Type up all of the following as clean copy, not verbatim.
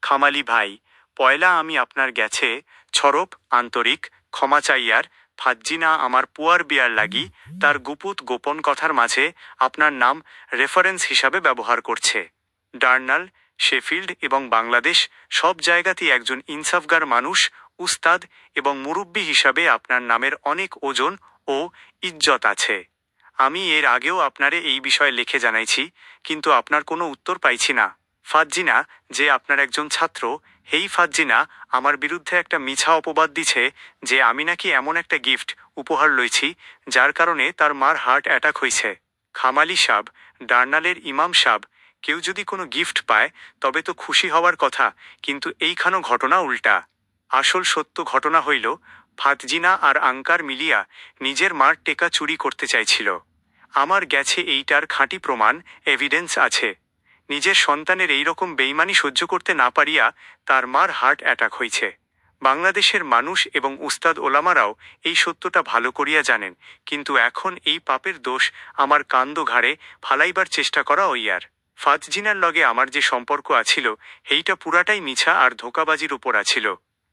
খামালি ভাই, পয়লা আমি আপনার গেছে ছরপ আন্তরিক ক্ষমা চাইয়ার ফাজ্জিনা আমার পুয়ার বিয়ার লাগি তার গুপুত গোপন কথার মাঝে আপনার নাম রেফারেন্স হিসাবে ব্যবহার করছে। ডার্নাল, শেফিল্ড এবং বাংলাদেশ সব জায়গাতেই একজন ইনসাফগার মানুষ, উস্তাদ এবং মুরব্বি হিসাবে আপনার নামের অনেক ওজন ও ইজ্জত আছে। আমি এর আগেও আপনারে এই বিষয়ে লিখে জানাইছি, কিন্তু আপনার কোনো উত্তর পাইছি না। ফাজ্জিনা, যে আপনার একজন ছাত্র, হেই ফাজ্জিনা আমার বিরুদ্ধে একটা মিছা অপবাদ দিছে যে আমি নাকি এমন একটা গিফট উপহার লইছি যার কারণে তার মার হার্ট অ্যাটাক হইছে। খামালি সাব, ডার্নালের ইমাম সাব, কেউ যদি কোনো গিফট পায় তবে তো খুশি হওয়ার কথা, কিন্তু এইখানো ঘটনা উল্টা। আসল সত্য ঘটনা হইল, ফাতজিনা আর আঙ্কার মিলিয়া নিজের মার টেকা চুরি করতে চাইছিল। আমার গেছে এইটার খাঁটি প্রমাণ, এভিডেন্স আছে। নিজের সন্তানের এইরকম বেইমানি সহ্য করতে না পারিয়া তার মার হার্ট অ্যাটাক হইছে। বাংলাদেশের মানুষ এবং উস্তাদ ওলামারাও এই সত্যটা ভালো করিয়া জানেন, কিন্তু এখন এই পাপের দোষ আমার কান্দ ঘাড়ে ফালাইবার চেষ্টা করা ওইয়ার। ফাতজিনার লগে আমার যে সম্পর্ক আছিল এইটা পুরাটাই মিছা আর ধোকাবাজির উপর আছিল।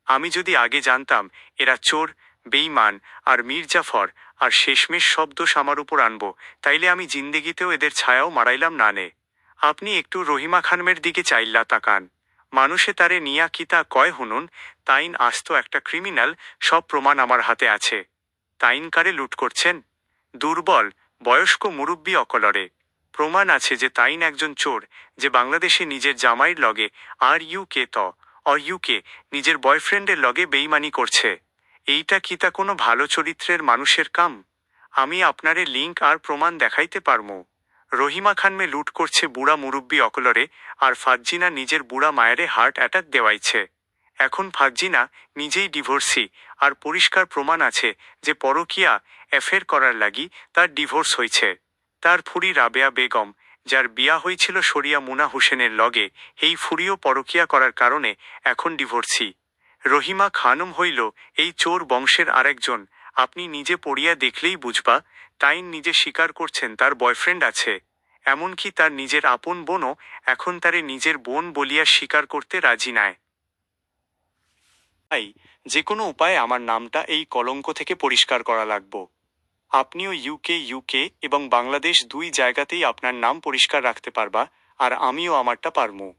আমি যদি আগে জানতাম এরা চোর, বেইমান আর মির্জাফর আর শেষমেশ সব দোষ আমার উপর আনব, তাইলে আমি জিন্দেগিতেও এদের ছায়াও মারাইলাম না নে। আপনি একটু রহিমা খানমের দিকে চাইল্লা তাকান। মানুষে তারে নিয়া কিতা কয় হুনুন, তাইন আস্ত একটা ক্রিমিনাল, সব প্রমাণ আমার হাতে আছে। তাইন কারে লুট করছেন? দুর্বল, বয়স্ক মুরব্বি অকলরে। প্রমাণ আছে যে তাইন একজন চোর, যে বাংলাদেশে নিজের জামাইয়ের লগে আর ইউকে নিজের বয়ফ্রেন্ডের লগে বেইমানি করছে। এইটা কি তা কোনো ভালো চরিত্রের মানুষের কাম? আমি আপনারে লিঙ্ক আর প্রমাণ দেখাইতে পারমু। রহিমা খানমে লুট করছে বুড়া মুরব্বি অকলরে, আর ফাজ্জিনা নিজের বুড়া মায়েরে হার্ট অ্যাটাক দেওয়াইছে। এখন ফাজ্জিনা নিজেই ডিভোর্সি, আর পরিষ্কার প্রমাণ আছে যে পরকিয়া অ্যাফেয়ার করার লাগি তার ডিভোর্স হইছে। তার ফুরি রাবেয়া বেগম, যার বিয়া হয়েছিল শরিয়া মুনা হোসেনের লগে, এই ফুরিও পরকিয়া করার কারণে এখন ডিভোর্সি। রহিমা খানম হইল এই চোর বংশের আরেকজন। আপনি নিজে পড়িয়া দেখলেই বুঝবা, তাইন নিজে স্বীকার করছেন তার বয়ফ্রেন্ড আছে। এমনকি তার নিজের আপন বোনও এখন তারে নিজের বোন বলিয়া স্বীকার করতে রাজি নায়। তাই যে কোনো উপায়ে আমার নামটা এই কলঙ্ক থেকে পরিষ্কার করা লাগব। আপনিও ইউকে এবং বাংলাদেশ দুই জায়গাতেই আপনার নাম পরিষ্কার রাখতে পারবা, আর আমিও আমারটা পারমু।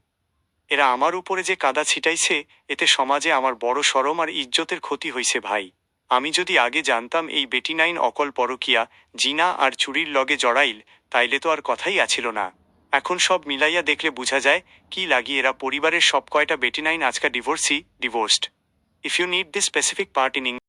এরা আমার উপরে যে কাদা ছিটাইছে, এতে সমাজে আমার বড় শরম আর ইজ্জতের ক্ষতি হইছে ভাই। আমি যদি আগে জানতাম এই বেটিনাইন অকল পরকিয়া, জিনা আর চুরির লগে জড়াইল, তাইলে তো আর কথাই আছিল না। এখন সব মিলাইয়া দেখলে বুঝা যায় কি লাগি এরা পরিবারের সব কয়টা বেটিনাইন আজকা divorced. If you need this specific part in